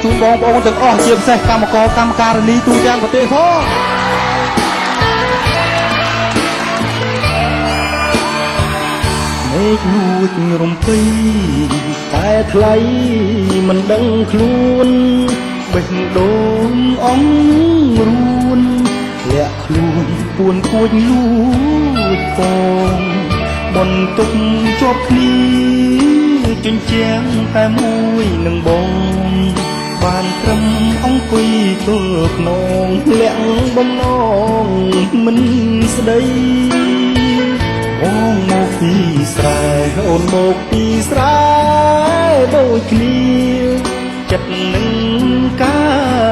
ជូនបងប្អូនទាំងអស់ជាពិសេសកម្មករកម្មការិនីទូទាំងប្រទេសផងមេឃលួចរំពេញតែថ្លៃមិនដឹងខ្លួនបេះដូងអងរួនលាក់ខ្លួនពួនគួចលួចពងបន្ទុកជាប់គ្នាជញ្ជាំងតែមួយនឹងបងបានត្រឹមអង្គុយទល់ខ្នងលាក់បំណងមិនស្ដីអូនមកពីស្រែអូនមកពីស្រែដូចគ្នាចិត្តនឹងកា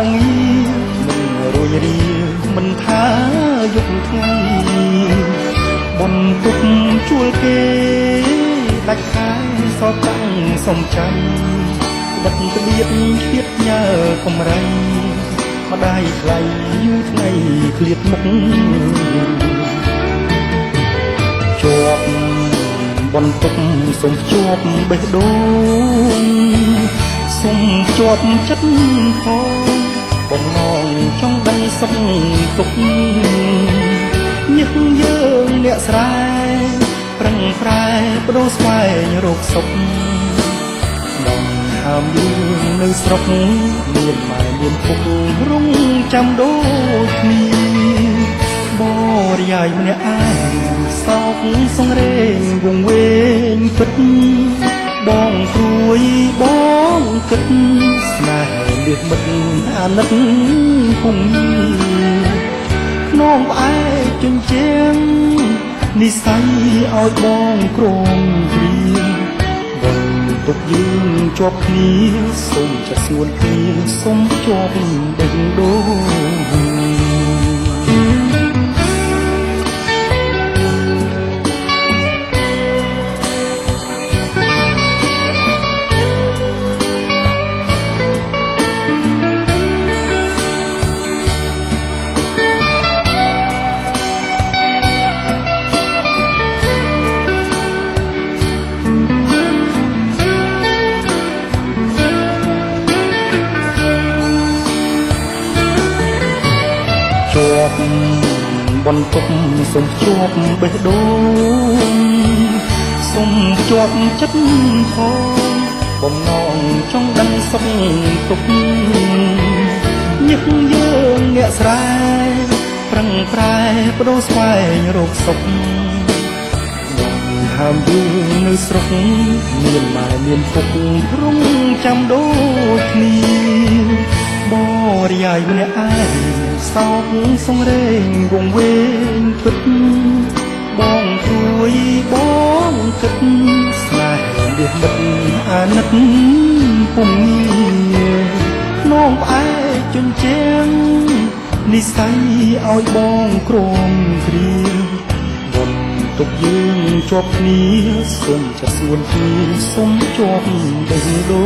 រងារមិនរួយរាមិនថាយប់ថ្ងៃបន្ទុកជួលគេដាច់ខាយសតតាំងសំចៃបិទត្បៀតឃ្លាតញើកំរៃម្ដាយថ្លៃយូរថ្ងៃឃ្លាតមុខជាប់បន្ទុកសុំជាប់បេះដូងសុំជាប់ចិត្តផងបំណងចង់ដឹងសុខទុក្ខញឹកយើងអ្នកស្រែប្រឹងប្រែបដូរស្វែងរកសុខដំហើមយើងនៅស្រុកមានម៉ែមានពុករងចាំដូចគ្នាបរិយាយម្នាក់ឯងសោកសង្រេងវង្វេងពិតបងព្រួយបងគិតស្នេហ៍លៀសមិត្តអាណិតភូមិនងផ្អែកជញ្ជាំងនិស័យឲ្យបងក្រងព្រៀងបន្ទុកយើងជាប់គ្នាសូមចិត្តស្ងួនគ្នាសូមជាប់បេះដូងជាប់បន្ទុកសុំជាប់បេះដូងសុំជាប់ចិត្តផងបំណងចង់ដឹងសុខទុក្ខញឹកយើងអ្នកស្រែប្រឹងប្រែបដូរស្វែងរកសុខហើមយើងនៅស្រុកមានម៉ែមានពុករងចាំដូចគ្នាបរិយាយម្នាក់ឯងសោកសង្រេងវង្វេងពិតបងព្រួយបងគិតស្នេហ៍លៀសមិត្តអាណិតពុំងានងផ្អែកជញ្ជាំងនិស័យឲ្យបងក្រងគ្រាបន្ទុកយើងជាប់គ្នាសូមចិត្តស្ងួនគ្នាសូមជាប់បេះដូ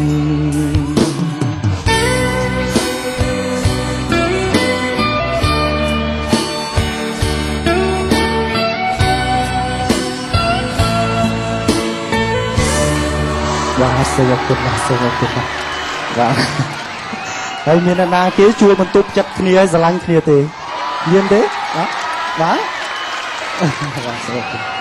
ងបាទសូមអរគុណបាទសូមអរគុណបាទបាទហើយមានអ្នកណាគេជួយបន្ទប់ចិត្តគ្នាឲ្យស្រឡាញ់គ្នាទេមានទេបាទបាទសូមអរគុណ